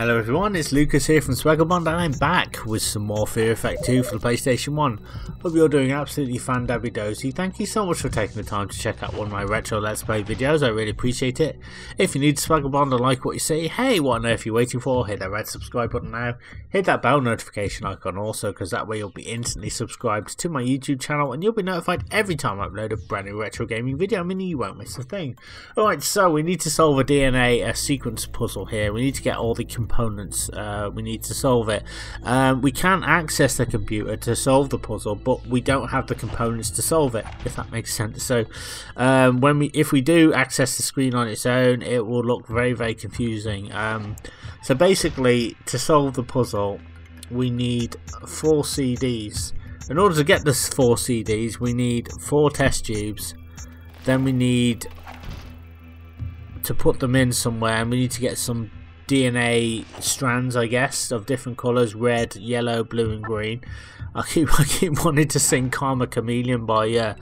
Hello everyone, it's Lucas here from Swaggerbond and I'm back with some more Fear Effect 2 for the PlayStation 1. Hope you're doing absolutely fan-dabby-dozy. Thank you so much for taking the time to check out one of my retro Let's Play videos, I really appreciate it. If you're new to Swaggerbond and like what you see, hey, what on earth are you waiting for? Hit that red subscribe button now. Hit that bell notification icon also, because that way you'll be instantly subscribed to my YouTube channel and you'll be notified every time I upload a brand new retro gaming video, meaning you won't miss a thing. Alright, so we need to solve a DNA sequence puzzle here. We need to get all the components, we need to solve it. We can access the computer to solve the puzzle, but we don't have the components to solve it, if that makes sense. So if we do access the screen on its own, it will look very confusing. So basically, to solve the puzzle, we need 4 CDs. In order to get the 4 CDs, we need 4 test tubes. Then we need to put them in somewhere, and we need to get some DNA strands, I guess, of different colours: red, yellow, blue and green. I keep wanting to sing Karma Chameleon by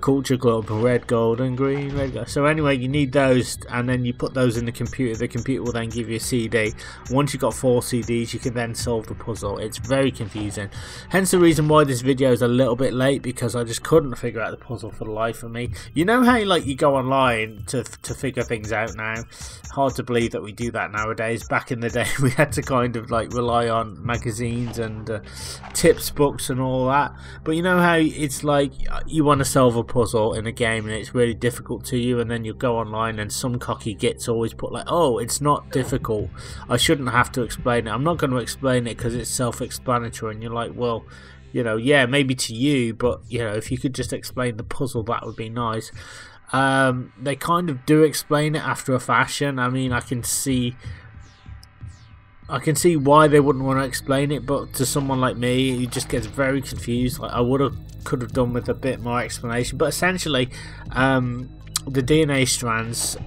Culture Club. Red, gold and green, red, gold. So anyway, you need those, and then you put those in the computer. The computer will then give you a CD. Once you've got 4 CDs, you can then solve the puzzle. It's very confusing, hence the reason why this video is a little bit late, because I just couldn't figure out the puzzle for the life of me. You know how like you go online to figure things out now? Hard to believe that we do that nowadays. Back in the day, we had to kind of like rely on magazines and tips books and all that. But you know how it's like you want to solve a puzzle in a game and it's really difficult to you, and then you go online and some cocky gits always put like, oh, it's not difficult, I shouldn't have to explain it, I'm not going to explain it because it's self-explanatory. And you're like, well, you know, yeah, maybe to you, but you know, if you could just explain the puzzle, that would be nice. They kind of do explain it after a fashion. I mean, I can see why they wouldn't want to explain it, but to someone like me, it just gets very confused. Like, I could have done with a bit more explanation. But essentially, the DNA strands,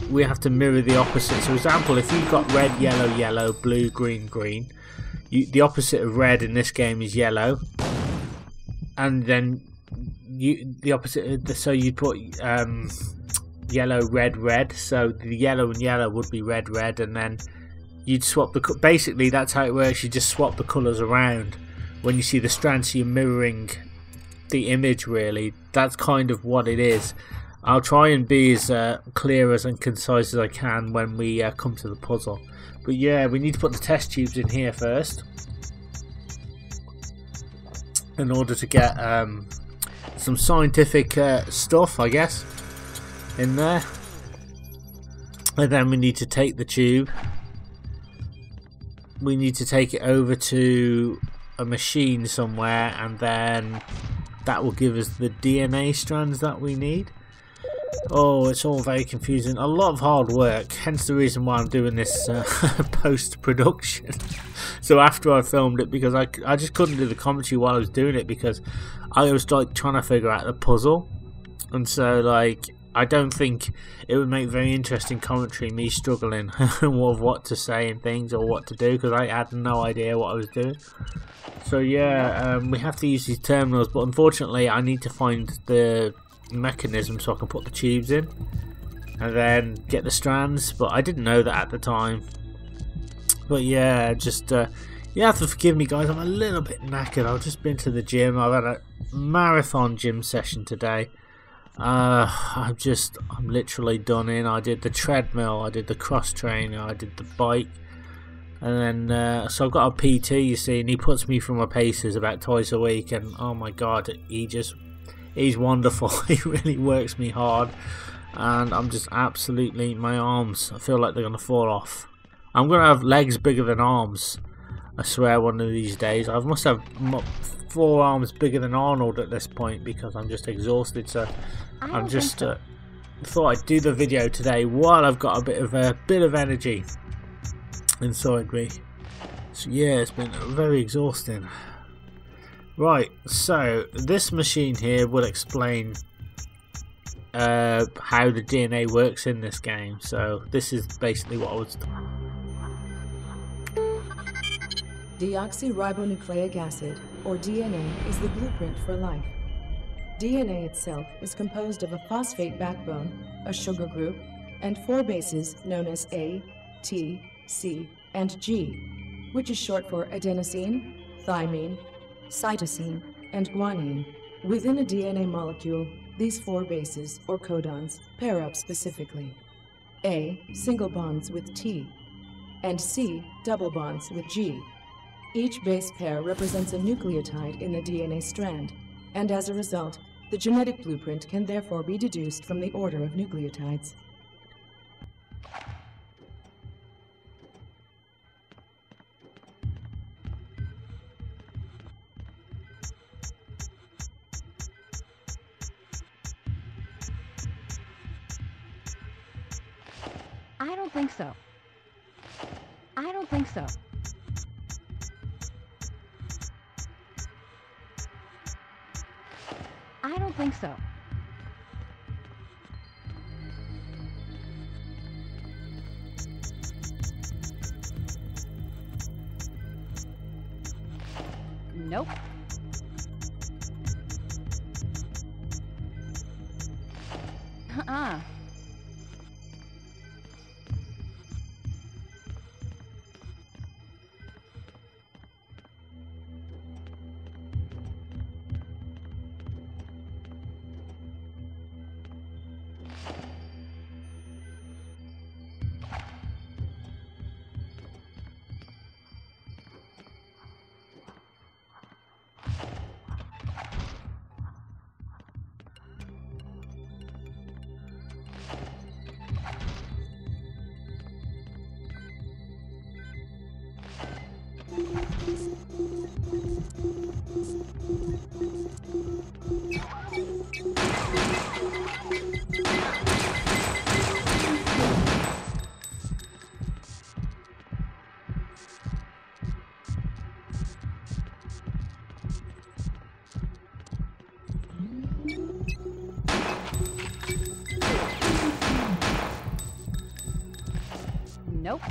we have to mirror the opposite. So, for example, if you've got red, yellow, yellow, blue, green, green, the opposite of red in this game is yellow, and then the opposite. So you put yellow, red, red. So the yellow and yellow would be red, red, and then you'd swap the. Basically, that's how it works. You just swap the colours around when you see the strands. So you're mirroring the image. Really, that's kind of what it is. I'll try and be as clear and concise as I can when we come to the puzzle. But yeah, we need to put the test tubes in here first in order to get some scientific stuff, I guess, in there. And then we need to take the tube, we need to take it over to a machine somewhere, and then that will give us the DNA strands that we need. Oh, it's all very confusing, a lot of hard work, hence the reason why I'm doing this post-production. So after I filmed it, because I just couldn't do the commentary while I was doing it, because I was like trying to figure out the puzzle, and so like I don't think it would make very interesting commentary, me struggling with what to say and things, or what to do, because I had no idea what I was doing. So yeah, we have to use these terminals, but unfortunately I need to find the mechanism so I can put the tubes in and then get the strands, but I didn't know that at the time. But yeah, just you have to forgive me guys, I'm a little bit knackered. I've just been to the gym, I've had a marathon gym session today. I'm literally done in. I did the treadmill, I did the cross trainer, I did the bike, and then so I've got a PT, you see, and he puts me through my paces about twice a week, and oh my god, he's wonderful. He really works me hard, and I'm just absolutely, my arms, I feel like they're gonna fall off. I'm gonna have legs bigger than arms, I swear, one of these days. I must have 4 arms bigger than Arnold at this point, because I'm just exhausted. So I'm just thought I'd do the video today while I've got a bit of energy inside me. So yeah, it's been very exhausting. Right, so this machine here will explain how the DNA works in this game. So this is basically what I was doing. Deoxyribonucleic acid, or DNA, is the blueprint for life. DNA itself is composed of a phosphate backbone, a sugar group, and 4 bases known as A, T, C, and G, which is short for adenosine, thymine, cytosine, and guanine. Within a DNA molecule, these 4 bases, or codons, pair up specifically. A, single bonds with T, and C, double bonds with G. Each base pair represents a nucleotide in the DNA strand, and as a result, the genetic blueprint can therefore be deduced from the order of nucleotides. I don't think so. I don't think so. I don't think so. Nope. Uh-uh. Nope.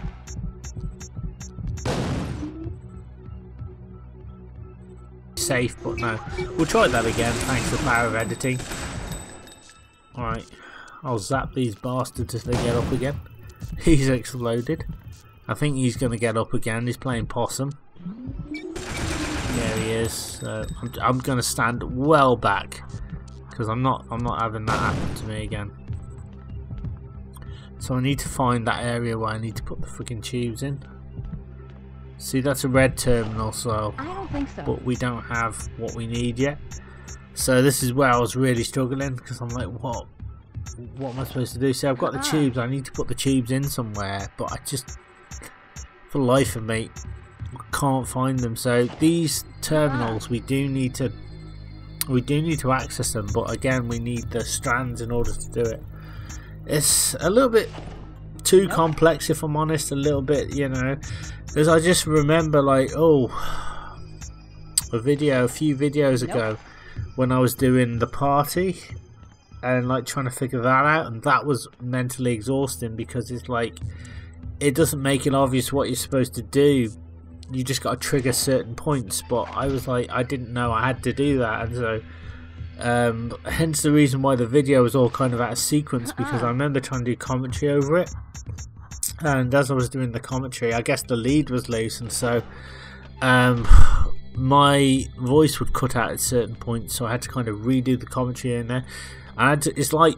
Safe, but no. We'll try that again, thanks to the power of editing. Alright, I'll zap these bastards if they get up again. He's exploded. I think he's going to get up again. He's playing possum. There he is. So I'm going to stand well back because I'm not having that happen to me again. So I need to find that area where I need to put the freaking tubes in. See, that's a red terminal, so I don't think so. but we don't have what we need yet. So this is where I was really struggling because I'm like, what am I supposed to do? See, I've got the tubes. I need to put the tubes in somewhere, but I just, for the life of me, can't find them. So these terminals, we do need to access them, but again, we need the strands in order to do it. It's a little bit too complex, if I'm honest, a little bit, you know, because I just remember like, oh, a few videos ago when I was doing the party and like trying to figure that out, and that was mentally exhausting because it's like, it doesn't make it obvious what you're supposed to do. You just got to trigger certain points, but I was like, I didn't know I had to do that, and so hence the reason why the video was all kind of out of sequence, because I remember trying to do commentary over it, and as I was doing the commentary, I guess the lead was loose, and so my voice would cut out at certain points, so I had to kind of redo the commentary in there, and it's like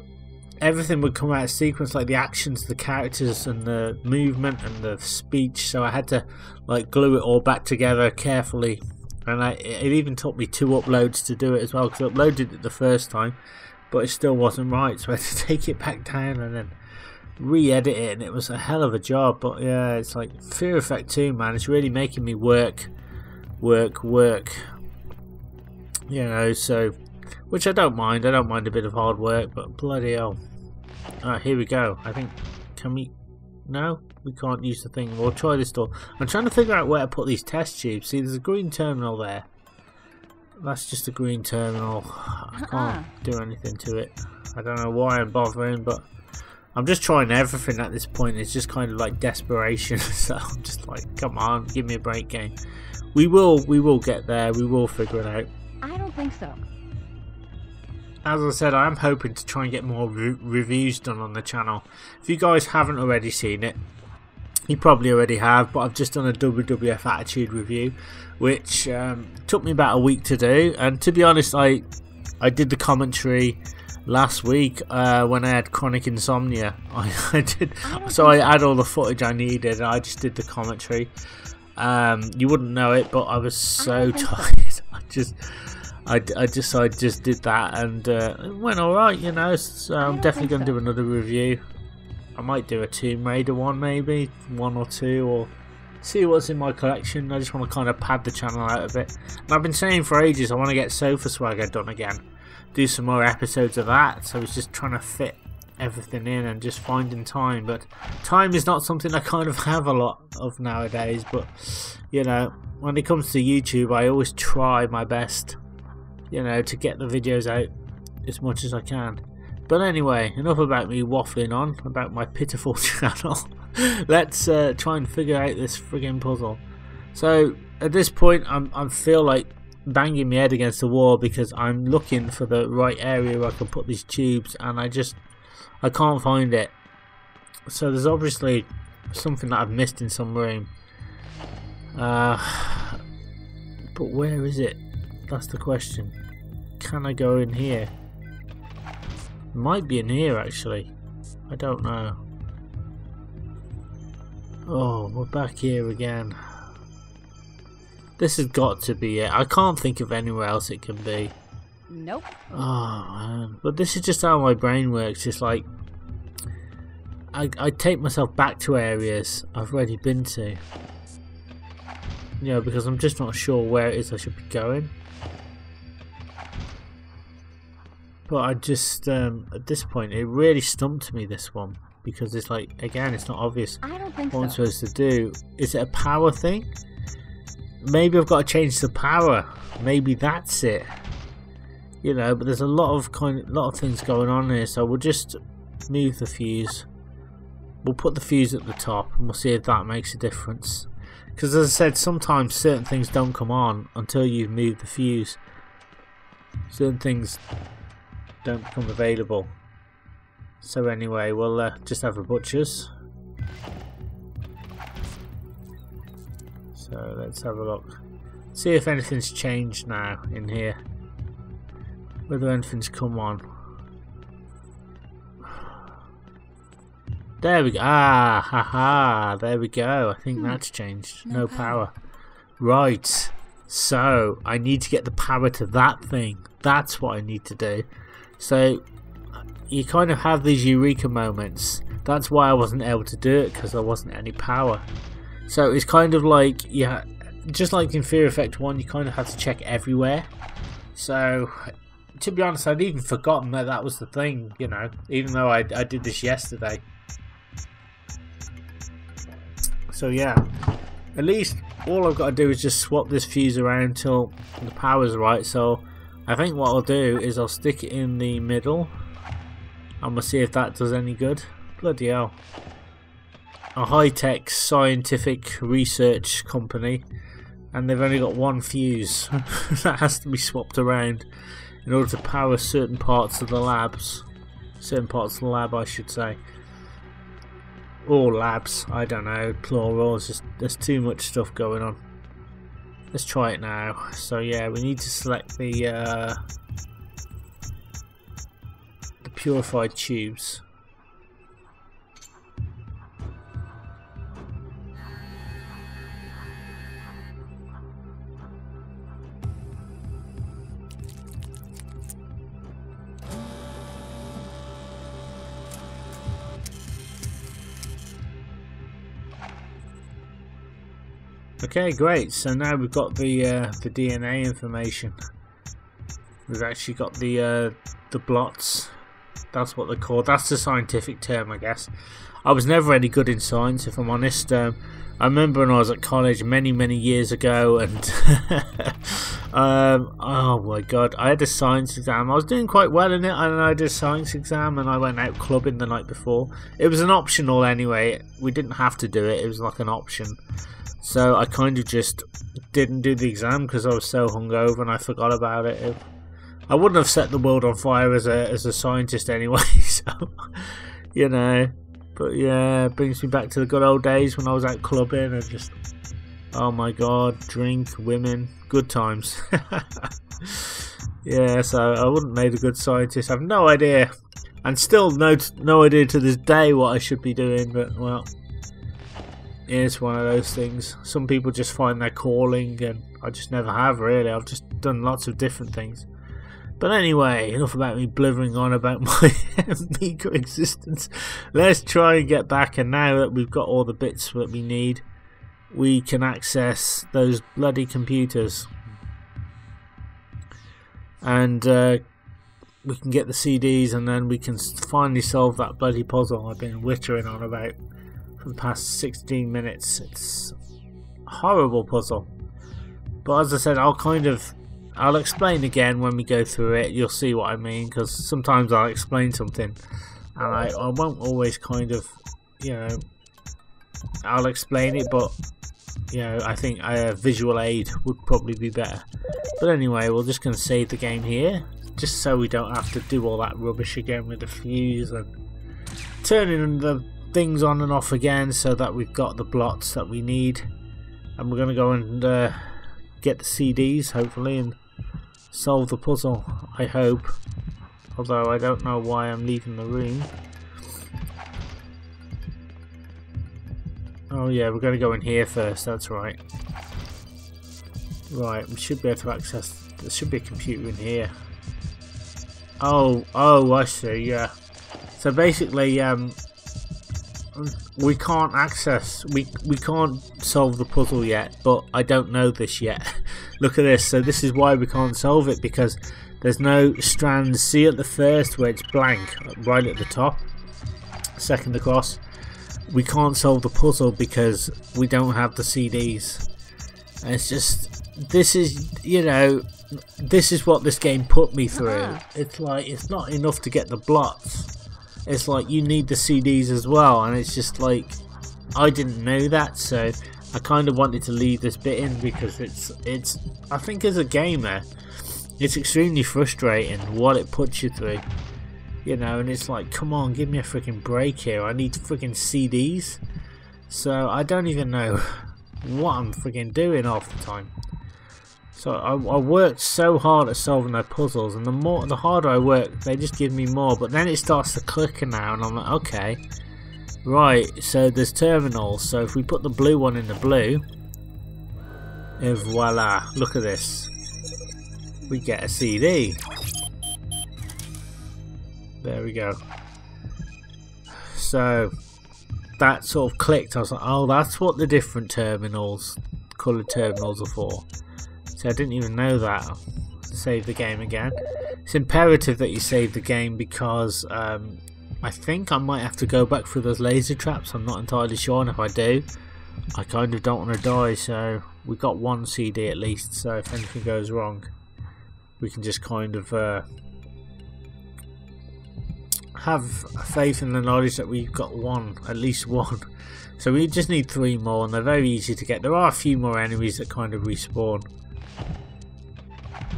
everything would come out of sequence, like the actions, the characters, and the movement and the speech, so I had to like glue it all back together carefully. And it even took me 2 uploads to do it as well, because I uploaded it the first time, but it still wasn't right, so I had to take it back down and then re-edit it, and it was a hell of a job. But yeah, it's like Fear Effect 2, man, it's really making me work, you know, so, which I don't mind a bit of hard work, but bloody hell. Alright, here we go. I think, can we, no? We can't use the thing. We'll try this door. I'm trying to figure out where to put these test tubes. See, there's a green terminal there. That's just a green terminal. I can't do anything to it. I don't know why I'm bothering, but I'm just trying everything at this point. It's just kind of like desperation. So I'm just like, come on, give me a break, game. We will get there. We will figure it out. I don't think so. As I said, I am hoping to try and get more reviews done on the channel. If you guys haven't already seen it, You probably already have, but I've just done a WWF Attitude review, which took me about a week to do. And to be honest, I did the commentary last week when I had chronic insomnia. I had all the footage I needed, and I just did the commentary. You wouldn't know it, but I was so tired. I just did that, and it went alright, you know. So I'm definitely going to do another review. I might do a Tomb Raider one, maybe 1 or 2, or see what's in my collection. I just want to kind of pad the channel out a bit. And I've been saying for ages I want to get Sofa Swagger done again, do some more episodes of that. So I was just trying to fit everything in and just finding time, but time is not something I kind of have a lot of nowadays. But you know, when it comes to YouTube, I always try my best, you know, to get the videos out as much as I can. But anyway, enough about me waffling on about my pitiful channel. Let's try and figure out this friggin' puzzle. So at this point I feel like banging my head against the wall because I'm looking for the right area where I can put these tubes, and I can't find it. So there's obviously something that I've missed in some room. But where is it? That's the question. Can I go in here? It might be in here actually. I don't know. Oh, we're back here again. This has got to be it. I can't think of anywhere else it can be. Nope. Oh man. But this is just how my brain works. It's like I take myself back to areas I've already been to. You know, because I'm just not sure where it is I should be going. But I just, at this point, it really stumped me, this one. Because it's like, again, it's not obvious I don't think what I'm so. supposed to do. Is it a power thing? Maybe I've got to change the power. Maybe that's it. You know, but there's a lot of things going on here. So we'll just move the fuse. We'll put the fuse at the top and we'll see if that makes a difference. Because as I said, sometimes certain things don't come on until you've moved the fuse. Certain things don't become available. So anyway, we'll just have a butcher's. So let's have a look. See if anything's changed now in here. Whether anything's come on. There we go. Ah, haha. There we go. I think that's changed. No power. Right. So I need to get the power to that thing. That's what I need to do. So you kind of have these eureka moments. That's why I wasn't able to do it, because there wasn't any power. So it's kind of like, yeah, just like in Fear Effect 1, you kind of have to check everywhere. So to be honest, I'd even forgotten that that was the thing, you know, even though I did this yesterday. So yeah, at least all I've got to do is just swap this fuse around till the power's right. So I think what I'll do is I'll stick it in the middle and we'll see if that does any good. Bloody hell. A high-tech scientific research company, and they've only got one fuse that has to be swapped around in order to power certain parts of the labs. Certain parts of the lab, I should say. Or labs, I don't know, plural, it's just, there's too much stuff going on. Let's try it now. So yeah, we need to select the purified tubes. Okay, great. So now we've got the DNA information. We've actually got the blots. That's what they're called. That's the scientific term, I guess. I was never any good in science, if I'm honest. I remember when I was at college many years ago, and oh my god, I had a science exam. I was doing quite well in it, and I did a science exam, and I went out clubbing the night before. It was an optional anyway. We didn't have to do it. It was like an option. So I kind of just didn't do the exam because I was so hungover and I forgot about it. I wouldn't have set the world on fire as a scientist anyway. So, you know, But yeah, it brings me back to the good old days when I was out clubbing and just, oh my god, drink, women, good times. Yeah, so I wouldn't made a good scientist. I have no idea, and still no idea to this day what I should be doing. But well, it's one of those things. Some people just find their calling, and I just never have really. I've just done lots of different things. But anyway, enough about me blithering on about my meager existence. Let's try and get back, and now that we've got all the bits that we need, we can access those bloody computers. And we can get the CDs, and then we can finally solve that bloody puzzle I've been wittering on about for the past 16 minutes. It's a horrible puzzle. But as I said, I'll explain again when we go through it. You'll see what I mean, because sometimes I'll explain something and I won't always kind of, you know, I'll explain it, but you know, I think a visual aid would probably be better. But anyway, we're just going to save the game here, just so we don't have to do all that rubbish again with the fuse and turning the things on and off again, so that we've got the blots that we need. And we're going to go and get the CDs, hopefully, and solve the puzzle, I hope. Although I don't know why I'm leaving the room. Oh yeah, we're going to go in here first, that's right. Right, we should be able to access, there should be a computer in here. Oh, I see, yeah. So basically, we can't access, we can't solve the puzzle yet, but I don't know this yet. Look at this, so this is why we can't solve it, because there's no strands. See at the first where it's blank, right at the top, second across. We can't solve the puzzle because we don't have the CDs. And it's just, this is, you know, this is what this game put me through. It's like, it's not enough to get the blots. It's like, you need the CDs as well, and it's just like, I didn't know that, so I kind of wanted to leave this bit in, because it's I think as a gamer, it's extremely frustrating what it puts you through. You know, and it's like, come on, give me a freaking break here. I need freaking CDs. So I don't even know what I'm freaking doing half the time. So I worked so hard at solving their puzzles, and the harder I work, they just give me more. But then it starts to click now, and I'm like, okay, right. So there's terminals. So if we put the blue one in the blue, and voila! Look at this. We get a CD. There we go. So that sort of clicked. I was like, oh, that's what the different terminals, coloured terminals, are for. So I didn't even know that. Save the game again. It's imperative that you save the game, because I think I might have to go back through those laser traps. I'm not entirely sure, and if I do, I kind of don't want to die. So we got one CD at least, so if anything goes wrong, we can just kind of have faith in the knowledge that we've got one, at least one. So we just need 3 more, and they're very easy to get. There are a few more enemies that kind of respawn.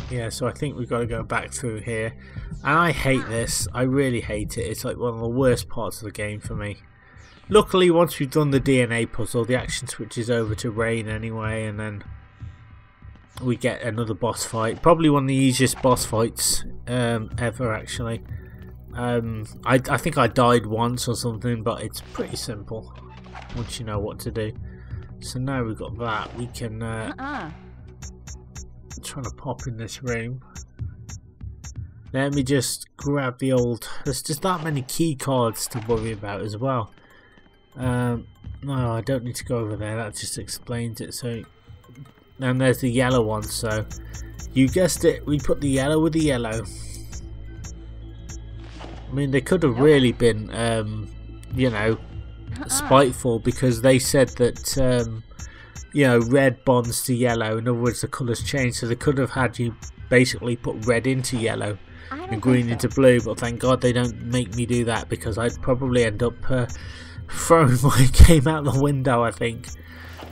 Yeah, so I think we've got to go back through here, and I hate this. I really hate it. It's like one of the worst parts of the game for me. Luckily, once we've done the DNA puzzle, the action switches over to Rain anyway, and then we get another boss fight. Probably one of the easiest boss fights ever, actually. I think I died once or something, but it's pretty simple once you know what to do. So now we've got that, we can trying to pop in this room. Let me just grab the old, there's just that many key cards to worry about as well. No, I don't need to go over there, that just explains it. So, and there's the yellow one, so you guessed it, we put the yellow with the yellow. I mean, they could have really been, you know, spiteful, because they said that, you know, red bonds to yellow. In other words, the colours change. So they could have had you basically put red into yellow and green into blue. But thank God they don't make me do that, because I'd probably end up throwing my game out the window, I think.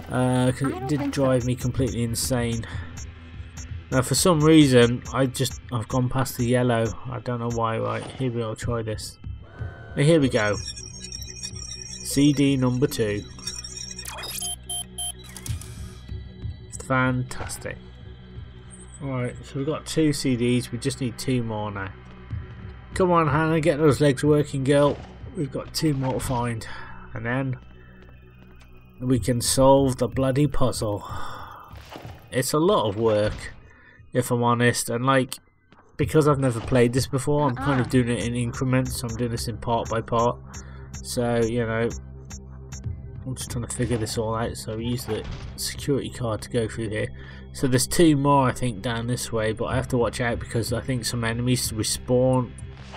Because it did drive me completely insane. Now, for some reason, I've gone past the yellow. I don't know why. Right, here we go. Try this. Here we go. CD number 2. Fantastic. Alright, so we've got 2 CDs, we just need 2 more now. Come on Hannah, get those legs working, girl. We've got 2 more to find. And then we can solve the bloody puzzle. It's a lot of work, if I'm honest, and like, because I've never played this before, I'm kind of doing it in increments. I'm doing this in part by part. So, you know, I'm just trying to figure this all out. So we use the security card to go through here. So there's 2 more I think down this way, but I have to watch out because I think some enemies respawn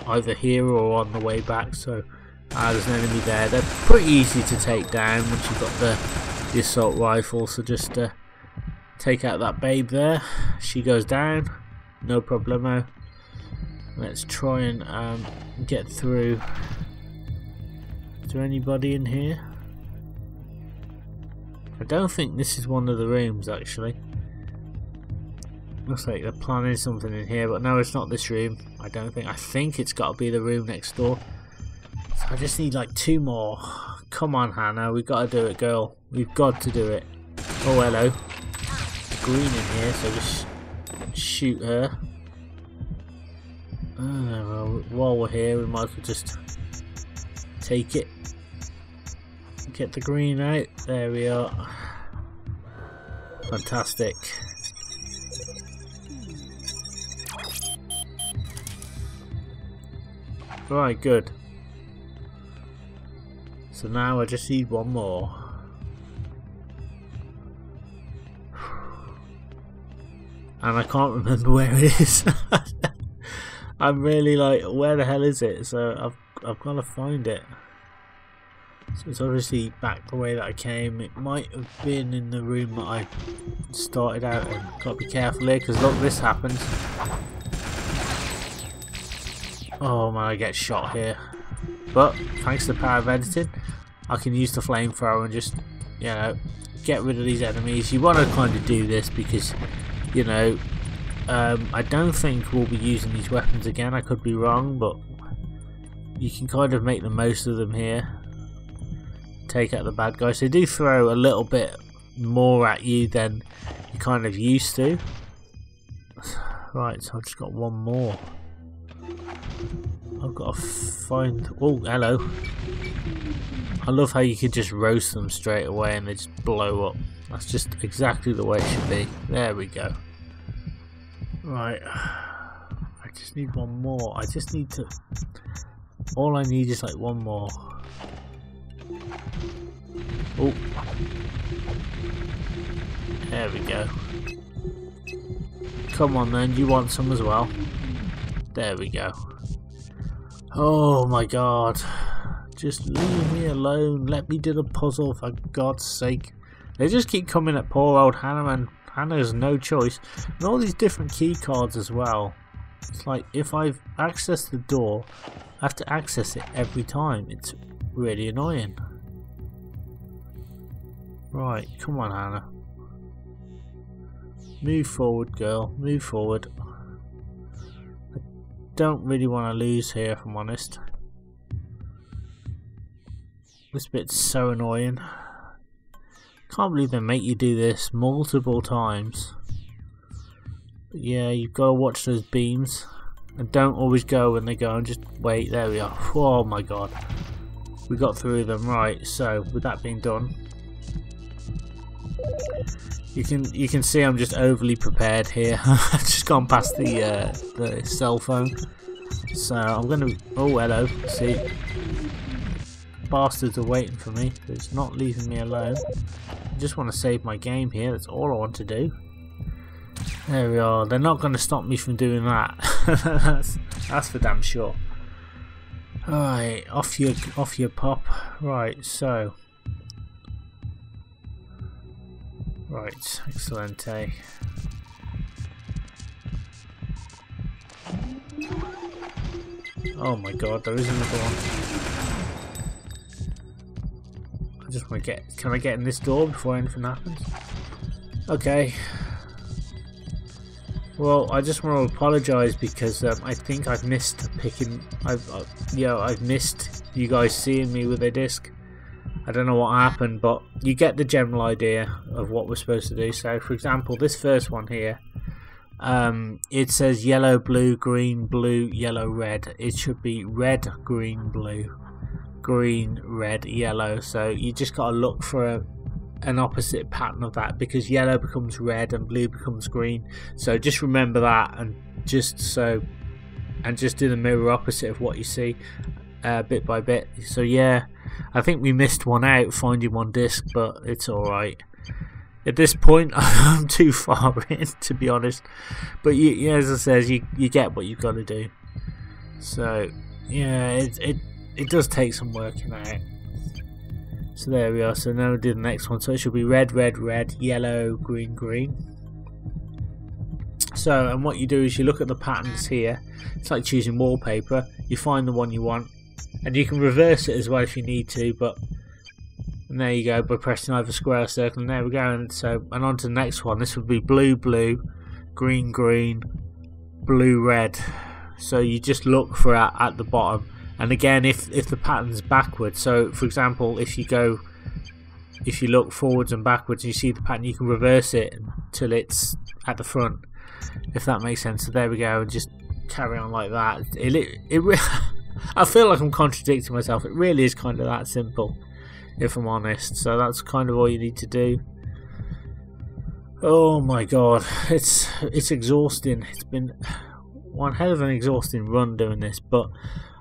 either here or on the way back. So there's an enemy there. They're pretty easy to take down once you've got the assault rifle. So just take out that babe there. She goes down. No problemo. Let's try and get through. Is there anybody in here? I don't think this is one of the rooms actually. Looks like they're planning something in here, but no, it's not this room. I don't think. I think it's got to be the room next door. So I just need like 2 more. Come on, Hannah, we've got to do it, girl. We've got to do it. Oh, hello. Green in here, so just shoot her. Well, while we're here, we might as well just take it. Get the green out. There we are. Fantastic. Right, good. So now I just need 1 more. And I can't remember where it is. I'm really like, where the hell is it? So I've got to find it. So it's obviously back the way that I came. It might have been in the room that I started out in. Got to be careful here because look, this happens. Oh man, I get shot here. But thanks to the power of editing, I can use the flamethrower and just, you know, get rid of these enemies. You want to kind of do this because, you know, I don't think we'll be using these weapons again. I could be wrong, but you can kind of make the most of them here. Take out the bad guys. They do throw a little bit more at you than you kind of used to. Right, so I've just got 1 more. I've got to find... Oh, hello. I love how you can just roast them straight away and they just blow up. That's just exactly the way it should be. There we go. Right. I just need 1 more. I just need to... All I need is like 1 more. Oh. There we go. Come on then, you want some as well. There we go. Oh my god. Just leave me alone. Let me do the puzzle for God's sake. They just keep coming at poor old Hannah, and Hannah has no choice. And all these different key cards as well. It's like if I've accessed the door, I have to access it every time. It's really annoying. Right, come on Hannah. Move forward, girl. Move forward. I don't really want to lose here, if I'm honest. This bit's so annoying. Can't believe they make you do this multiple times. But yeah, you've got to watch those beams. And don't always go when they go, and just wait. There we are. Oh my god. We got through them. Right, so with that being done, you can see I'm just overly prepared here. I've just gone past the cell phone. So I'm gonna... Oh hello. See, bastards are waiting for me. It's not leaving me alone. I just want to save my game here. That's all I want to do. There we are. They're not going to stop me from doing that. that's for damn sure. Alright, off you pop. Right, so. Right, excelente. Oh my god, there is another one. I just want to get... Can I get in this door before anything happens? Okay. Well, I just want to apologise because I think I've missed picking... I've missed you guys seeing me with a disc. I don't know what happened, but you get the general idea of what we're supposed to do. So for example, this first one here, it says yellow, blue, green, blue, yellow, red. It should be red, green, blue, green, red, yellow. So you just got to look for an opposite pattern of that, because yellow becomes red and blue becomes green. So just remember that, and just do the mirror opposite of what you see, bit by bit. So yeah, I think we missed one out finding one disc, but it's alright. At this point I'm too far in, to be honest, but you, as I says, you get what you've got to do. So yeah, it does take some working out. So there we are. So now we'll do the next one. So it should be red, red, red, yellow, green, green. So, and what you do is you look at the patterns here. It's like choosing wallpaper. You find the one you want, and you can reverse it as well if you need to, and there you go, by pressing either square or circle, and there we go. And so, and on to the next one. This would be blue, blue, green, green, blue, red. So you just look for it at the bottom. And again, if the pattern's backwards, so for example, if you look forwards and backwards and you see the pattern, you can reverse it until it's at the front, if that makes sense. So there we go, and just carry on like that. I feel like I'm contradicting myself. It really is kind of that simple, if I'm honest. So that's kind of all you need to do. Oh my god, it's exhausting. It's been one hell of an exhausting run doing this, but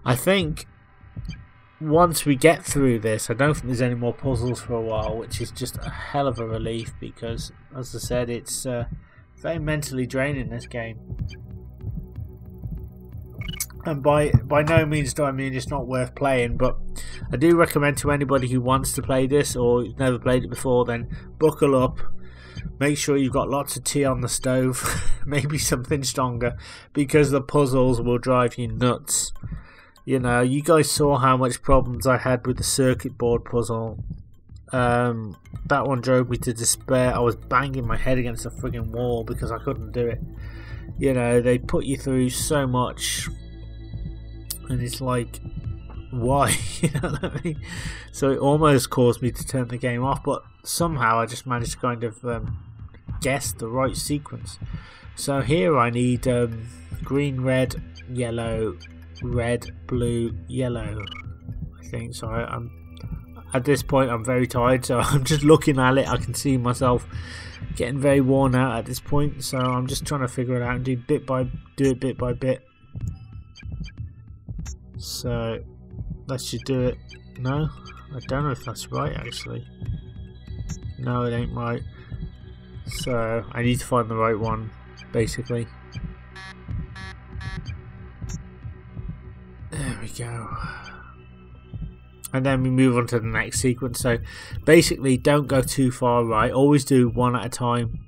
I think once we get through this, I don't think there's any more puzzles for a while, which is just a hell of a relief, because as I said, it's very mentally draining, this game. And by no means do I mean it's not worth playing, but I do recommend to anybody who wants to play this or never played it before, then buckle up. Make sure you've got lots of tea on the stove, maybe something stronger, because the puzzles will drive you nuts. You know, you guys saw how much problems I had with the circuit board puzzle. That one drove me to despair. I was banging my head against a frigging wall because I couldn't do it. You know, they put you through so much, and it's like, why? You know what I mean? So it almost caused me to turn the game off, but somehow I just managed to kind of guess the right sequence. So here I need green, red, yellow, red, blue, yellow, I think. So I'm at this point I'm very tired, so I'm just looking at it. I can see myself getting very worn out at this point, so I'm just trying to figure it out and do it bit by bit. So let's just do it. No, I don't know if that's right actually. No, it ain't right. So I need to find the right one, basically. There we go. And then we move on to the next sequence. So basically, don't go too far right. Always do one at a time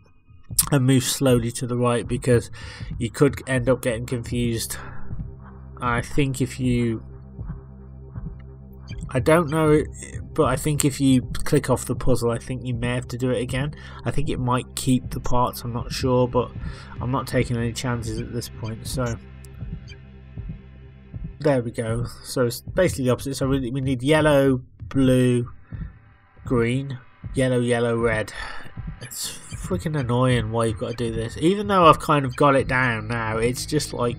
and move slowly to the right, because you could end up getting confused. I think if you... I don't know, but I think if you click off the puzzle, I think you may have to do it again. I think it might keep the parts, I'm not sure, but I'm not taking any chances at this point. So there we go. So it's basically the opposite. So we need yellow, blue, green, yellow, yellow, red. It's freaking annoying why you've got to do this. Even though I've kind of got it down now, it's just like,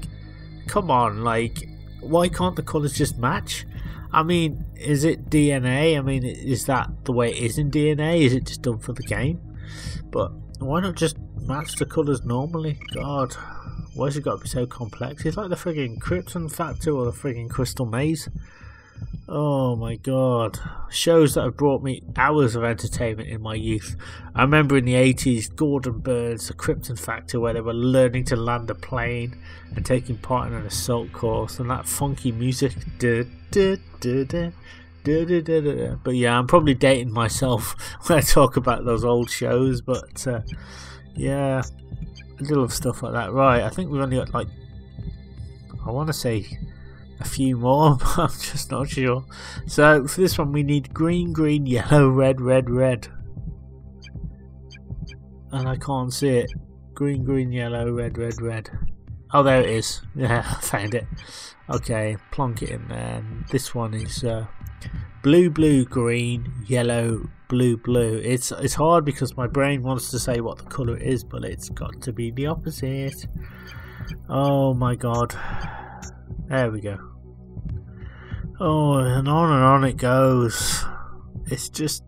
come on, like, why can't the colours just match? I mean, is it DNA? I mean, is that the way it is in DNA? Is it just done for the game? But why not just match the colours normally? God, why has it got to be so complex? It's like the frigging Krypton Factor or the frigging Crystal Maze. Oh my god. Shows that have brought me hours of entertainment in my youth. I remember in the 80s, Gordon Birds, the Krypton Factor, where they were learning to land a plane and taking part in an assault course, and that funky music. But yeah, I'm probably dating myself when I talk about those old shows, but yeah, a little of stuff like that. Right, I think we've only got like, I want to say a few more, but I'm just not sure. So for this one we need green, green, yellow, red, red, red, and I can't see it. Green, green, yellow, red, red, red. Oh, there it is. Yeah, I found it. Okay, plonk it in there. This one is blue, blue, green, yellow, blue, blue. It's hard because my brain wants to say what the colour is, but it's got to be the opposite. Oh my god. There we go. Oh, and on it goes. It's just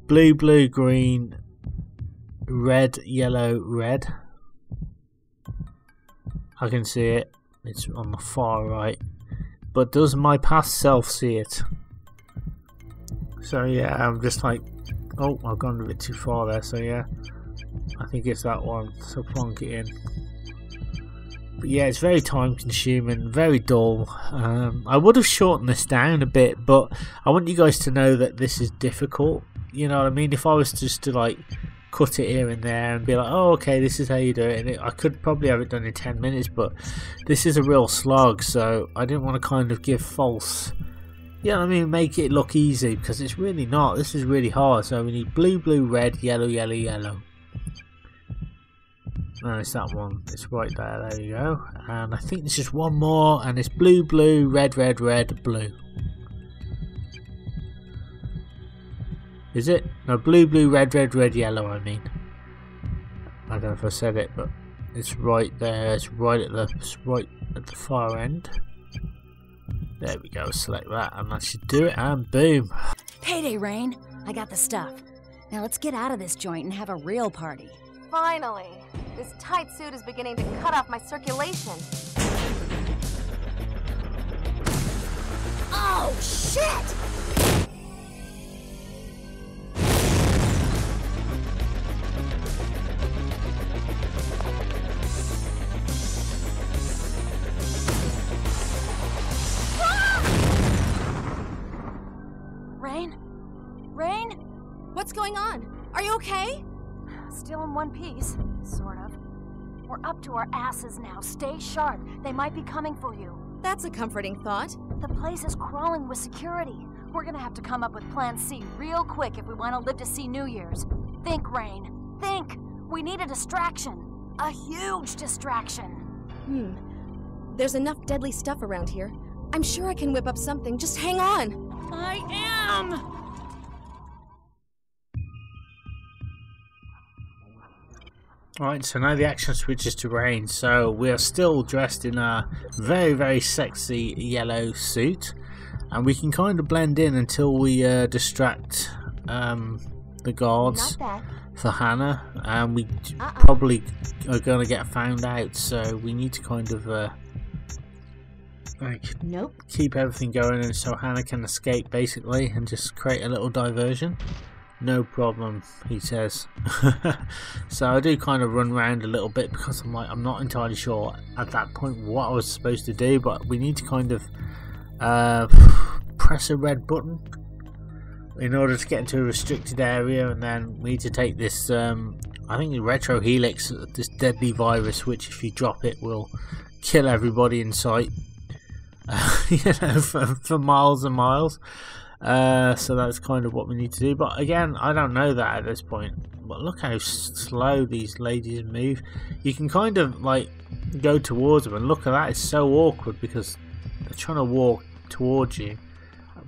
blue, blue, green, red, yellow, red. I can see it. It's on the far right. But does my past self see it? So yeah, I'm just like, oh, I've gone a bit too far there. So yeah, I think it's that one. So plonk it in. But yeah, it's very time consuming, very dull. I would have shortened this down a bit, but I want you guys to know that this is difficult. You know what I mean? If I was just to like cut it here and there and be like, oh okay, this is how you do it, and I could probably have it done in 10 minutes, but this is a real slog, so I didn't want to kind of give false, you know what I mean, make it look easy, because it's really not. This is really hard. So we need blue, blue, red, yellow, yellow, yellow. No, it's that one. It's right there. There you go. And I think there's just one more, and it's blue, blue, red, red, red, blue. Is it? No, blue, blue, red, red, red, yellow, I mean. I don't know if I said it, but it's right there. It's right at the far end. There we go. Select that, and that should do it, and boom. Payday, Rain. I got the stuff. Now let's get out of this joint and have a real party. Finally! This tight suit is beginning to cut off my circulation. Oh, shit! Rain? Rain? What's going on? Are you okay? Still in one piece, sort of. We're up to our asses now. Stay sharp. They might be coming for you. That's a comforting thought. The place is crawling with security. We're gonna have to come up with Plan C real quick if we want to live to see New Year's. Think, Rain. Think! We need a distraction. A huge distraction. There's enough deadly stuff around here. I'm sure I can whip up something. Just hang on. I am! Alright, so now the action switches to Rain. So we are still dressed in a very, very sexy yellow suit, and we can kind of blend in until we distract the guards for Hannah, and we probably are going to get found out, so we need to kind of like keep everything going, and so Hannah can escape basically and just create a little diversion. No problem, he says. So I do kind of run around a little bit because I'm not entirely sure at that point what I was supposed to do, but we need to kind of press a red button in order to get into a restricted area, and then we need to take this I think the Retro Helix, this deadly virus, which if you drop it will kill everybody in sight. You know, for miles and miles. So that's kind of what we need to do, but again, I don't know that at this point. But look how slow these ladies move. You can kind of like go towards them, and look at that, it's so awkward because they're trying to walk towards you,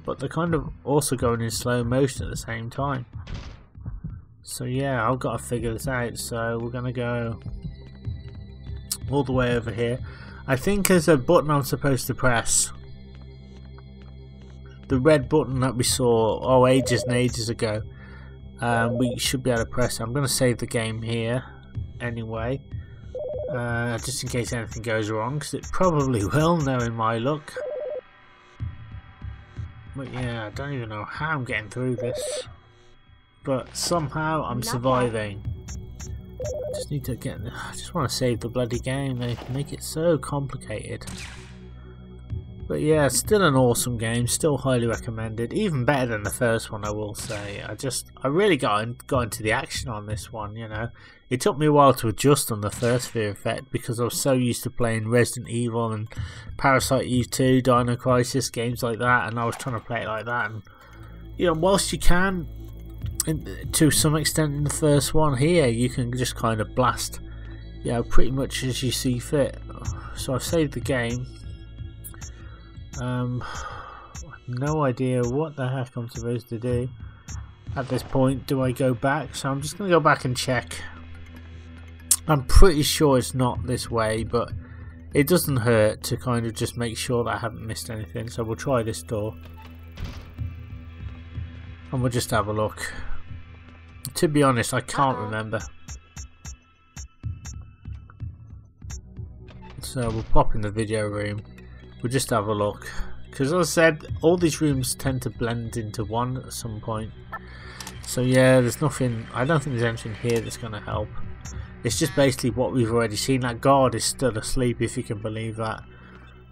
but they're kind of also going in slow motion at the same time. So yeah, I've got to figure this out. So we're gonna go all the way over here. I think there's a button I'm supposed to press. The red button that we saw ages and ages ago. We should be able to press it. I'm going to save the game here anyway, just in case anything goes wrong, because it probably will, knowing my luck. But yeah, I don't even know how I'm getting through this, but somehow I'm surviving. I just need to I just want to save the bloody game. They make it so complicated. But yeah, still an awesome game, still highly recommended, even better than the first one, I will say. I really got into the action on this one, you know. It took me a while to adjust on the first Fear Effect because I was so used to playing Resident Evil and Parasite Eve 2, Dino Crisis, games like that, and I was trying to play it like that. And you know, whilst you can, to some extent in the first one, here you can just kind of blast yeah, pretty much as you see fit. So I've saved the game. No idea what the heck I'm supposed to do at this point. Do I go back? So I'm just going to go back and check. I'm pretty sure it's not this way, but it doesn't hurt to kind of just make sure that I haven't missed anything. So we'll try this door and we'll just have a look. To be honest, I can't remember. So we'll pop in the video room. We'll just have a look. Because as I said, all these rooms tend to blend into one at some point. So yeah, there's nothing, I don't think there's anything here that's going to help. It's just basically what we've already seen. That guard is still asleep, if you can believe that.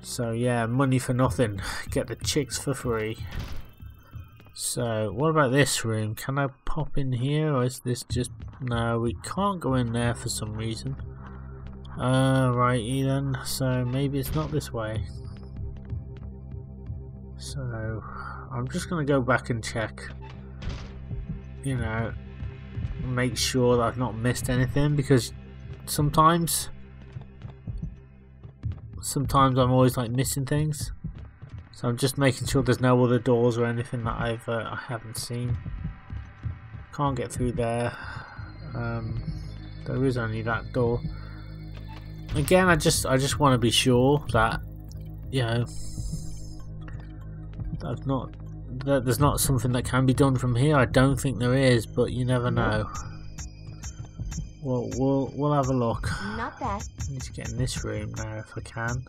So yeah, money for nothing. Get the chicks for free. So what about this room? Can I pop in here, or is this just... No, we can't go in there for some reason. Righty then. So maybe it's not this way. So I'm just going to go back and check, you know, make sure that I've not missed anything, because sometimes I'm always like missing things. So I'm just making sure there's no other doors or anything that I haven't seen. Can't get through there. There is only that door. Again, I just want to be sure that, you know, that there's not something that can be done from here. I don't think there is, but you never know. Well, we'll have a look. Not that. I need to get in this room now if I can.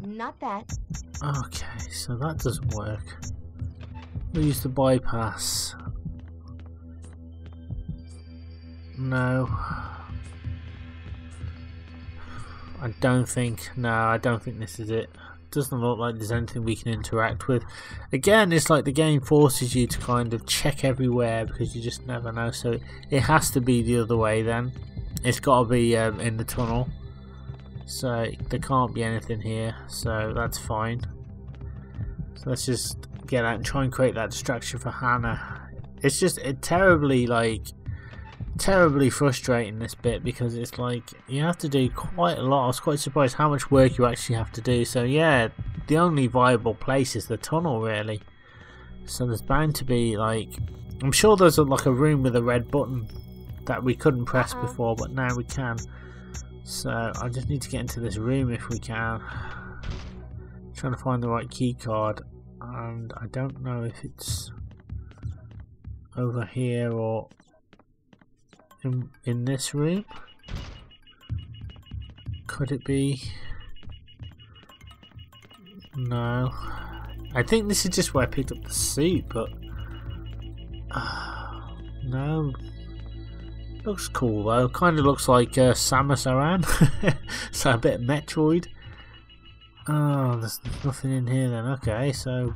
Not that. Okay, so that doesn't work. We'll use the bypass. No. I don't think this is it. Doesn't look like there's anything we can interact with. Again, it's like the game forces you to kind of check everywhere because you just never know. So it has to be the other way then. It's got to be in the tunnel. So there can't be anything here. So that's fine. So let's just get out and try and create that distraction for Hannah. It's just terribly frustrating, this bit, because it's like you have to do quite a lot. I was quite surprised how much work you actually have to do. So yeah, the only viable place is the tunnel really. So there's bound to be, like, I'm sure there's like a room with a red button that we couldn't press before, but now we can. So I just need to get into this room if we can. Trying to find the right key card, and I don't know if it's over here or in this room. Could it be? No. I think this is just where I picked up the suit, but no. Looks cool though. Kind of looks like Samus Aran. So a bit of Metroid. Oh, there's nothing in here then. Okay, so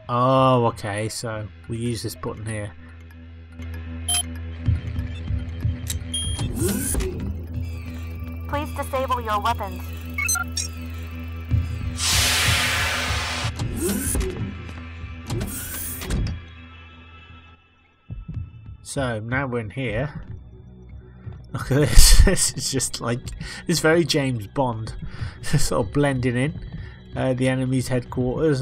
okay, so we use this button here. Please disable your weapons. So now we're in here. Look at this. This is just like, it's very James Bond. Sort of blending in. The enemy's headquarters.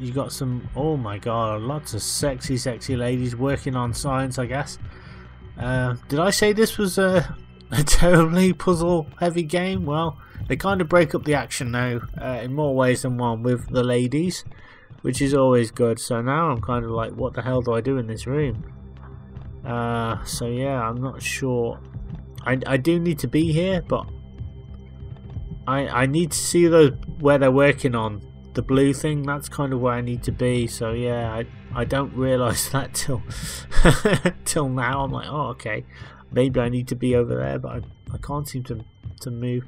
You got some, oh my god, lots of sexy ladies working on science, I guess. Did I say this was a terribly puzzle heavy game? Well, they kind of break up the action now in more ways than one with the ladies, which is always good. So now I'm kind of like, what the hell do I do in this room? So yeah, I'm not sure. I do need to be here, but I need to see where they're working on the blue thing. That's kind of where I need to be. So yeah, I don't realise that till till now. I'm like, oh okay, maybe I need to be over there, but I can't seem to move.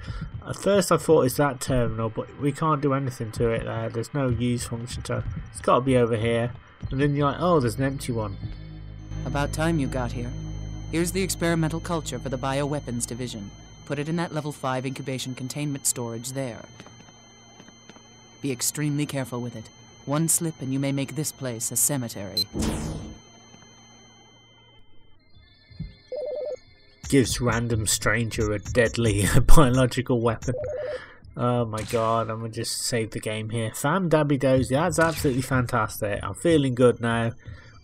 At first I thought it's that terminal, but we can't do anything to it there. There's no use function, so it's got to be over here. And then you're like, oh, there's an empty one. About time you got here. Here's the experimental culture for the bioweapons division. Put it in that level 5 incubation containment storage there. Be extremely careful with it. One slip and you may make this place a cemetery. gives random stranger a deadly biological weapon. Oh my god, I'm gonna just save the game here. Fam Dabby Dozy, that's absolutely fantastic. I'm feeling good now.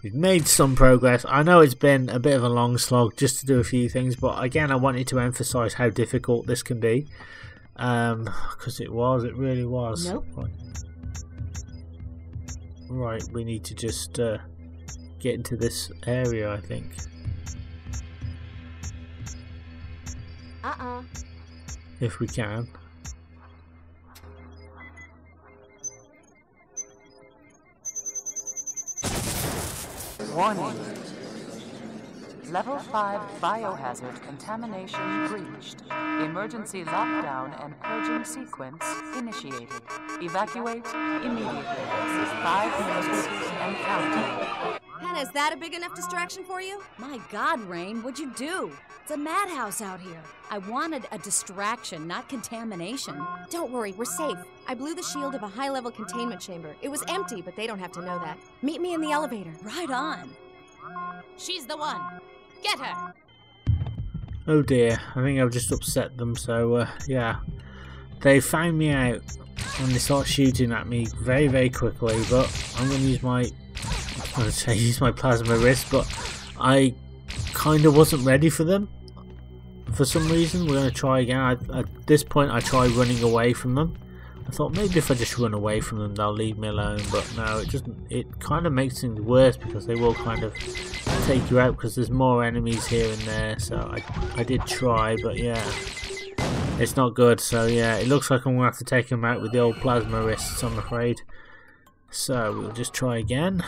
We've made some progress. I know it's been a bit of a long slog just to do a few things, but again I wanted to emphasize how difficult this can be. Because it really was. Nope. Right, we need to just get into this area, I think. If we can. Warning. Level 5 biohazard contamination breached. Emergency lockdown and purging sequence initiated. Evacuate immediately. 5 minutes and counting. Hannah, is that a big enough distraction for you? My God, Rain, what'd you do? It's a madhouse out here. I wanted a distraction, not contamination. Don't worry, we're safe. I blew the shield of a high-level containment chamber. It was empty, but they don't have to know that. Meet me in the elevator. Right on. She's the one. Get her! Oh dear, I think I've just upset them, so yeah. They found me out and they start shooting at me very, very quickly, but I'm going to use my... I was going to use my plasma wrist, but I kind of wasn't ready for them. For some reason, we're going to try again. At this point, I tried running away from them. I thought maybe if I just run away from them, they'll leave me alone, but no, it doesn't. It kind of makes things worse because they will kind of take you out because there's more enemies here and there. So I did try, but yeah, it's not good. So yeah, it looks like I'm gonna have to take them out with the old plasma wrists, I'm afraid. So we'll just try again.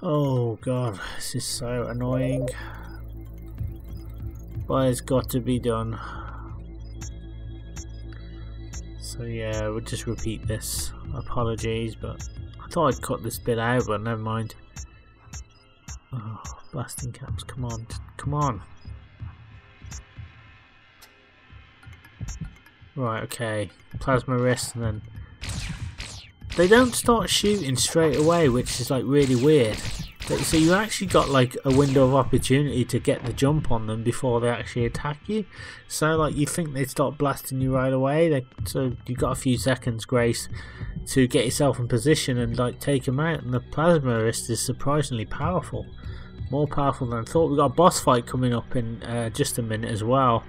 Oh god, this is so annoying, but it's got to be done. So yeah, we'll just repeat this. Apologies, but I thought I'd cut this bit out, but never mind. Oh, blasting caps, come on, come on. Right, okay. Plasma wrist, and then they don't start shooting straight away, which is like really weird. So you actually got like a window of opportunity to get the jump on them before they actually attack you. So like you think they'd start blasting you right away, so you got a few seconds grace to get yourself in position and like take them out. And the plasma wrist is surprisingly powerful, more powerful than I thought. We've got a boss fight coming up in just a minute as well.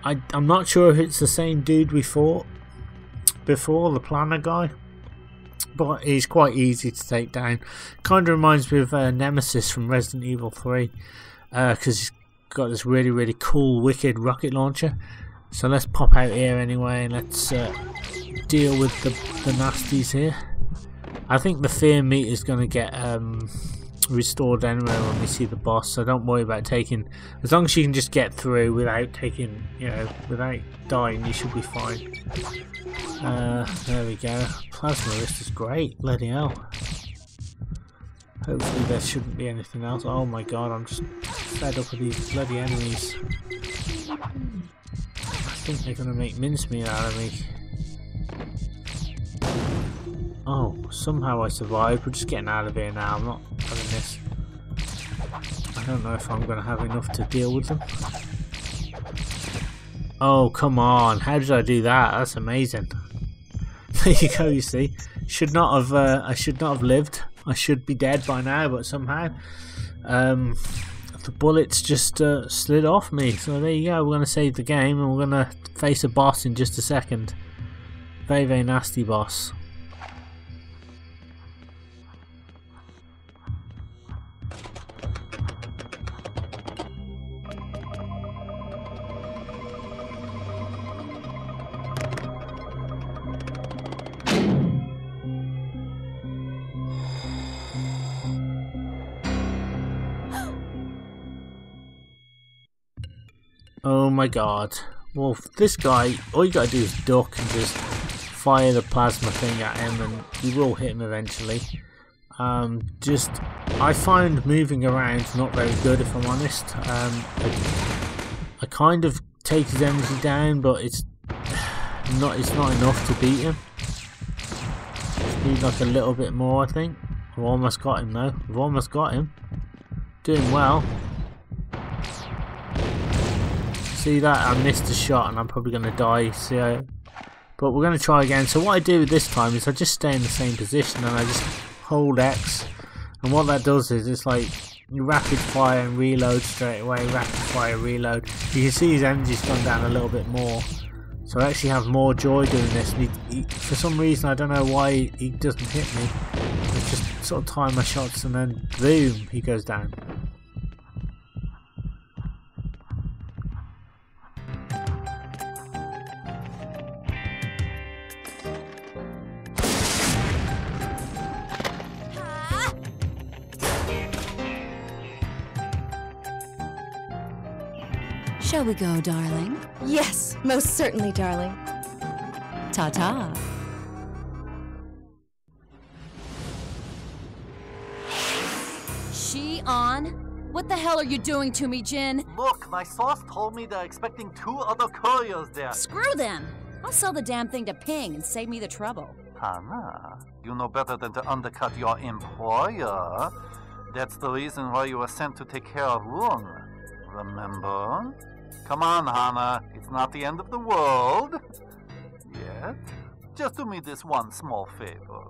I'm not sure if it's the same dude we fought before, the planner guy, but he's quite easy to take down. Kind of reminds me of Nemesis from Resident Evil 3, because he's got this really, really cool, wicked rocket launcher. So let's pop out here anyway, and let's deal with the nasties here. I think the fear meter is going to get restored anyway when we see the boss, so don't worry about taking, as long as you can just get through without taking, you know, without dying, you should be fine. There we go. Plasma wrist is great, bloody hell. Hopefully there shouldn't be anything else. Oh my god, I'm just fed up with these bloody enemies. I think they're gonna make mincemeat out of me. Oh, somehow I survived. We're just getting out of here now. I'm not having this. I don't know if I'm going to have enough to deal with them. Oh, come on. How did I do that? That's amazing. There you go, you see. Should not have, I should not have lived. I should be dead by now, but somehow the bullets just slid off me. So there you go. We're going to save the game and we're going to face a boss in just a second. Very, very nasty boss. Oh my god. Well, this guy, all you gotta do is duck and just fire the plasma thing at him and you will hit him eventually. I find moving around not very good, if I'm honest. I kind of take his energy down, but it's not enough to beat him. Just need like a little bit more, I think. I've almost got him though. I've almost got him. Doing well. See that? I missed a shot and I'm probably going to die. So, but we're going to try again. So what I do this time is I just stay in the same position and I just hold X. And what that does is it's like you rapid fire and reload straight away. Rapid fire, reload. You can see his energy's gone down a little bit more. So I actually have more joy doing this. And he, for some reason, I don't know why he doesn't hit me. I just sort of time my shots and then boom, he goes down. Shall we go, darling? Yes, most certainly, darling. Ta-ta. Shion? What the hell are you doing to me, Jin? Look, my source told me they're expecting 2 other couriers there. Screw them! I'll sell the damn thing to Ping and save me the trouble. Hana, you know better than to undercut your employer. That's the reason why you were sent to take care of Rung. Remember? Come on, Hana. It's not the end of the world. Yet. Just do me this one small favor.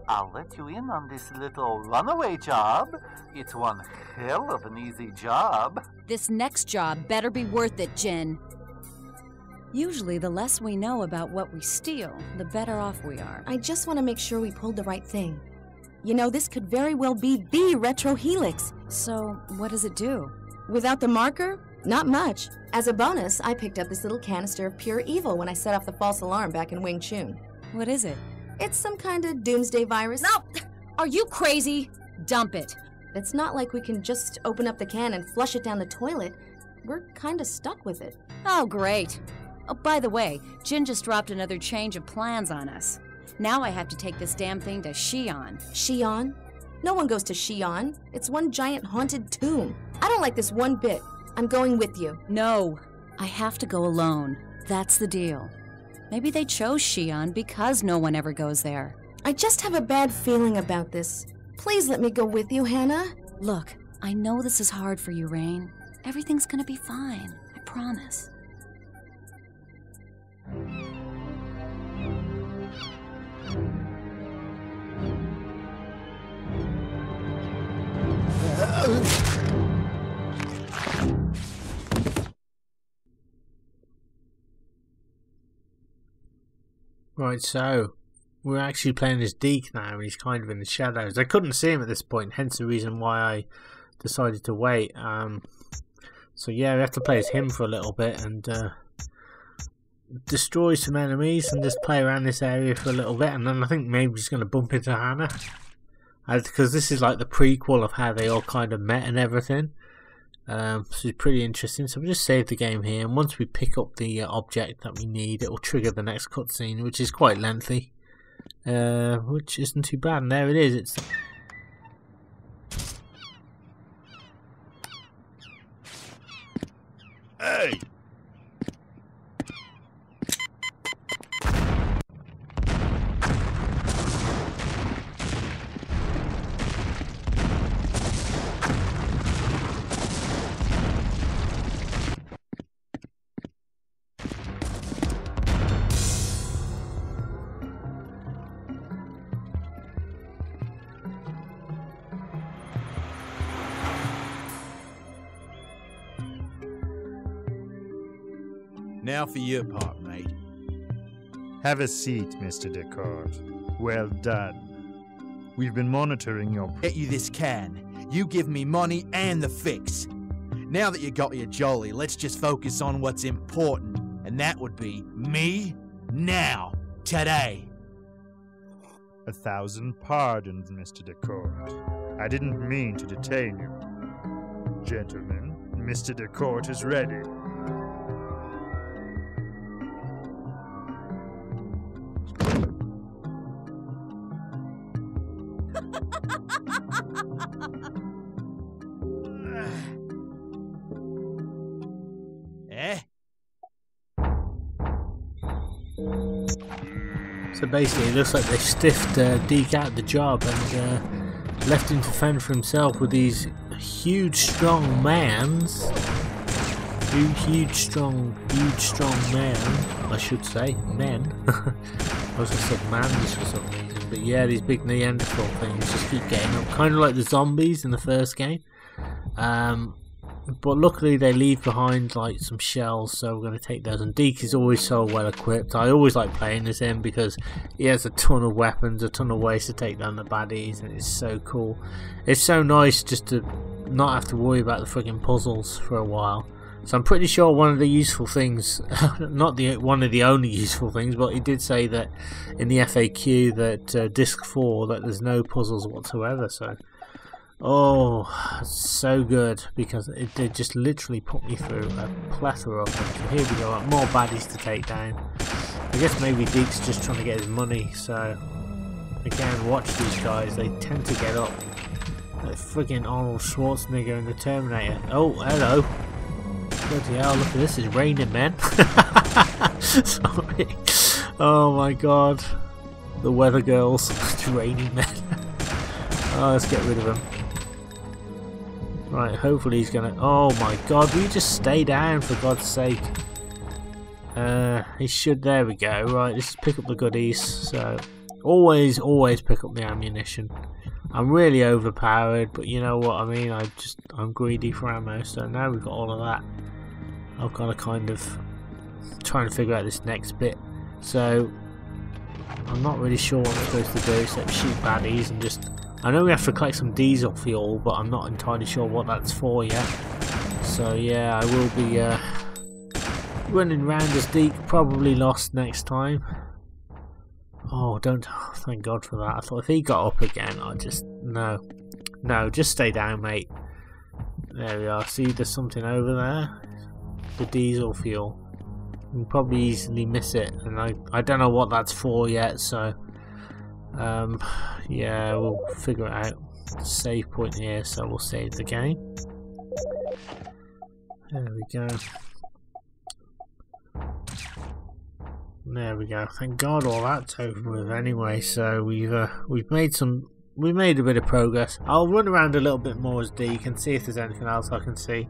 I'll let you in on this little runaway job. It's one hell of an easy job. This next job better be worth it, Jin. Usually, the less we know about what we steal, the better off we are. I just want to make sure we pulled the right thing. You know, this could very well be the Retro Helix. So, what does it do? Without the marker, not much. As a bonus, I picked up this little canister of pure evil when I set off the false alarm back in Wing Chun. What is it? It's some kind of doomsday virus. No! Are you crazy? Dump it. It's not like we can just open up the can and flush it down the toilet. We're kind of stuck with it. Oh, great. Oh, by the way, Jin just dropped another change of plans on us. Now I have to take this damn thing to Shion. Shion? No one goes to Shion. It's one giant haunted tomb. I don't like this one bit. I'm going with you. No, I have to go alone. That's the deal. Maybe they chose Shion because no one ever goes there. I just have a bad feeling about this. Please let me go with you, Hana. Look, I know this is hard for you, Rain. Everything's gonna be fine. I promise. Right, so we're actually playing as Deke now, and he's kind of in the shadows. I couldn't see him at this point, hence the reason why I decided to wait. So yeah, we have to play as him for a little bit and destroy some enemies and just play around this area for a little bit, and then I think maybe he's going to bump into Hana. Because this is like the prequel of how they all kind of met and everything. So it's pretty interesting. So we'll just save the game here, and once we pick up the object that we need, it will trigger the next cutscene, which is quite lengthy, which isn't too bad. And there it is. It's hey. Now for your part, mate. Have a seat, Mr. Descartes. Well done. We've been monitoring your... Get you this can. You give me money and the fix. Now that you got your jolly, let's just focus on what's important. And that would be me, now, today. 1,000 pardons, Mr. Descartes. I didn't mean to detain you. Gentlemen, Mr. Descartes is ready. So basically it looks like they stiffed Deke out of the job and left him to fend for himself with these huge strong mans. Two huge strong men, I should say, men. I was going to say mans for some reason, but yeah, these big Neanderthal things just keep getting up, kind of like the zombies in the first game. But luckily they leave behind like some shells, so we're going to take those. And Deke is always so well equipped. I always like playing as him because he has a ton of weapons, a ton of ways to take down the baddies, and it's so cool. It's so nice just to not have to worry about the friggin' puzzles for a while. So I'm pretty sure one of the useful things, not one of the only useful things, but he did say that in the FAQ that disc 4 that there's no puzzles whatsoever. So, oh, so good, because they just literally put me through a plethora of them. So here we go, more baddies to take down. I guess maybe Deke's just trying to get his money. So again, watch these guys; they tend to get up. Like friggin' Arnold Schwarzenegger in the Terminator. Oh, hello. Bloody hell, look at this, it's raining, man. Sorry. Oh my god. The weather girls. It's raining, man. Oh, let's get rid of him. Right, hopefully he's gonna... Oh my god, will you just stay down for God's sake? He should... There we go. Right, let's just pick up the goodies. So, always pick up the ammunition. I'm really overpowered, but you know what I mean, I'm greedy for ammo, so now we've got all of that. I've got to kind of try and figure out this next bit. So I'm not really sure what I'm supposed to do except shoot baddies and just... I know we have to collect some diesel fuel, but I'm not entirely sure what that's for yet. So yeah, I will be running round as Deke, probably lost next time. Oh, thank God for that. I thought if he got up again, I'd just... No, just stay down, mate. There we are. See, there's something over there. The diesel fuel. You can probably easily miss it, and I don't know what that's for yet, so yeah, we'll figure it out. Save point here, so we'll save the game. There we go. There we go. Thank God all that's over with anyway. So we've made a bit of progress. I'll run around a little bit more as Deke and see if there's anything else I can see.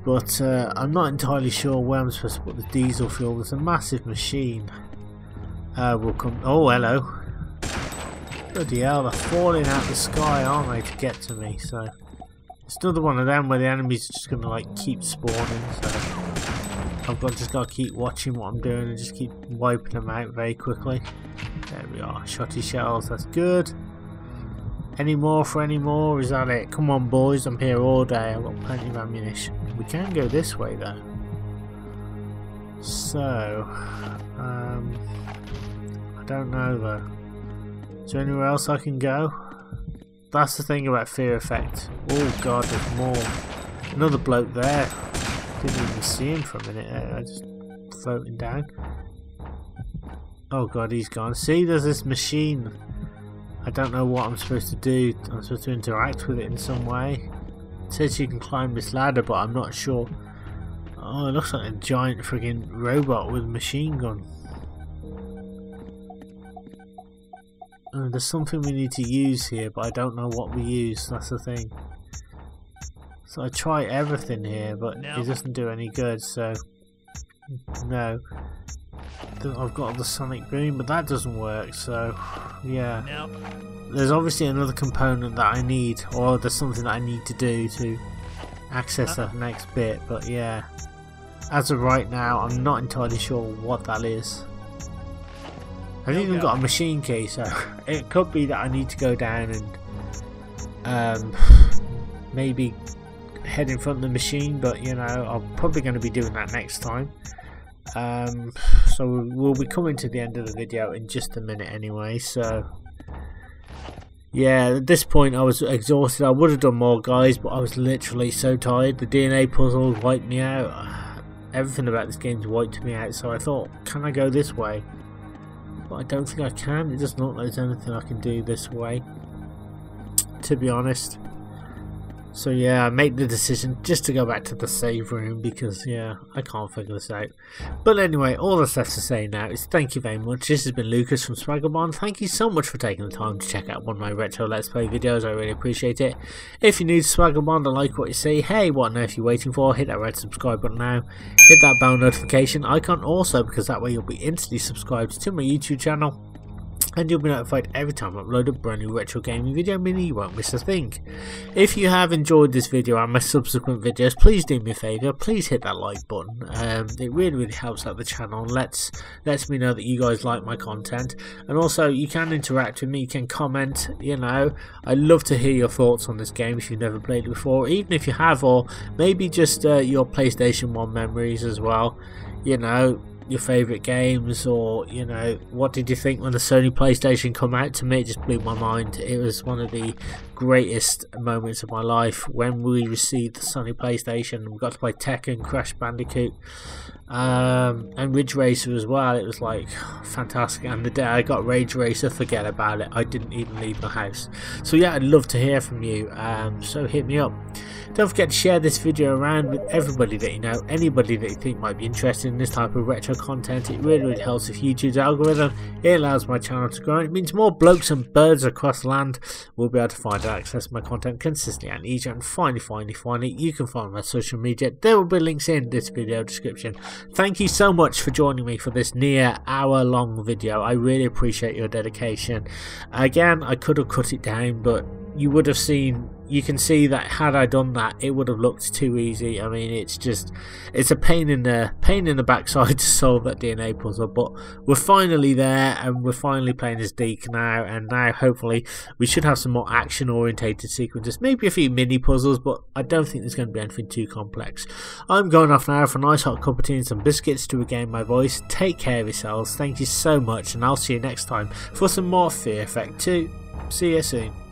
But I'm not entirely sure where I'm supposed to put the diesel fuel. There's a massive machine. Will come. Oh, hello. Bloody hell, they're falling out the sky, aren't they, to get to me? So it's another one of them where the enemies are just gonna like keep spawning. So I've just got to keep watching what I'm doing and just keep wiping them out very quickly. There we are. Shotty shells. That's good. Any more for any more? Is that it? Come on, boys. I'm here all day. I've got plenty of ammunition. We can go this way, though. So, I don't know, though. Is there anywhere else I can go? That's the thing about Fear Effect. Oh, God, there's more. Another bloke there. Didn't even see him for a minute there. Just floating down. Oh, God, he's gone. See, there's this machine. I don't know what I'm supposed to do. I'm supposed to interact with it in some way. It says you can climb this ladder, but I'm not sure. Oh, it looks like a giant friggin' robot with a machine gun. There's something we need to use here, but I don't know what we use. That's the thing. So I try everything here, but it doesn't do any good. So no. I've got the sonic boom, but that doesn't work, so yeah. There's obviously another component that I need, or there's something that I need to do to access that next bit, but yeah. As of right now, I'm not entirely sure what that is. I've even got a machine key, so it could be that I need to go down and maybe head in front of the machine, but you know, I'm probably going to be doing that next time. So we'll be coming to the end of the video in just a minute anyway, so yeah, at this point I was exhausted. I would have done more, guys, but I was literally so tired. The DNA puzzle wiped me out. Everything about this game's wiped me out, so I thought, can I go this way? But I don't think I can. It doesn't look like there's anything I can do this way, to be honest. So yeah, I made the decision just to go back to the save room because yeah, I can't figure this out. But anyway, all that's left to say now is thank you very much. This has been Lucas from Swaggerbond. Thank you so much for taking the time to check out one of my retro Let's Play videos. I really appreciate it. If you're new to Swaggerbond and like what you see, hey, what on earth are you waiting for? Hit that red subscribe button now. Hit that bell notification icon also, because that way you'll be instantly subscribed to my YouTube channel. And you'll be notified every time I upload a brand new retro gaming video, meaning you won't miss a thing. If you have enjoyed this video and my subsequent videos, please do me a favour, please hit that like button. It really helps out the channel and lets me know that you guys like my content. And also you can interact with me, you can comment, you know. I'd love to hear your thoughts on this game if you've never played it before, even if you have, or maybe just your PlayStation 1 memories as well, you know. Your favourite games, or you know, what did you think when the Sony PlayStation come out? To me, it just blew my mind. It was one of the greatest moments of my life when we received the Sony PlayStation. We got to play Tekken, Crash Bandicoot, and Ridge Racer as well. It was like fantastic. And the day I got Rage Racer, forget about it. I didn't even leave my house. So yeah, I'd love to hear from you. So hit me up. Don't forget to share this video around with everybody that you know, anybody that you think might be interested in this type of retro content. It really helps with YouTube's algorithm. It allows my channel to grow. It means more blokes and birds across the land will be able to find and access my content consistently and easier. And finally, you can find my social media. There will be links in this video description. Thank you so much for joining me for this near hour-long video. I really appreciate your dedication. Again, I could have cut it down, but you would have seen, you can see that had I done that, it would have looked too easy. I mean, it's a pain in the backside to solve that DNA puzzle, but we're finally there and we're finally playing as Deke now, and now hopefully we should have some more action orientated sequences, maybe a few mini puzzles, but I don't think there's going to be anything too complex. I'm going off now for a nice hot cup of tea and some biscuits to regain my voice. Take care of yourselves, thank you so much, and I'll see you next time for some more Fear Effect 2. See you soon.